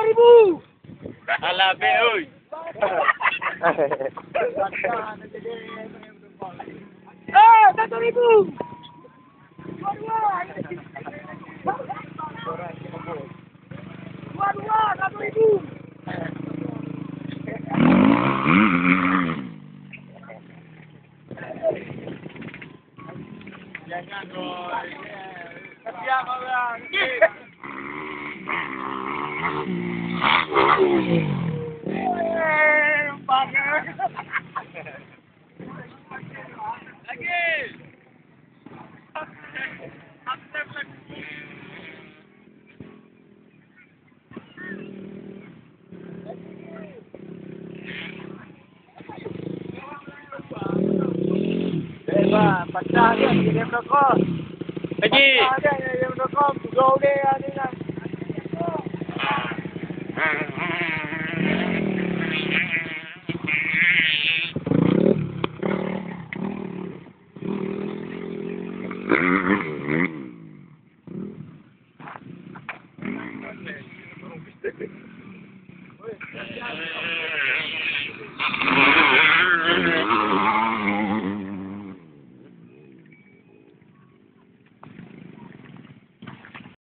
Ribu. Alah, be, oi. Eh, 1.000. Dua, 1.000. Jangan, boy. Siap, orang. Lagi. Aktif lagi. Ba, pecah dia jadi rokok. Lagi. Ada yang rokok, go dia ni lah.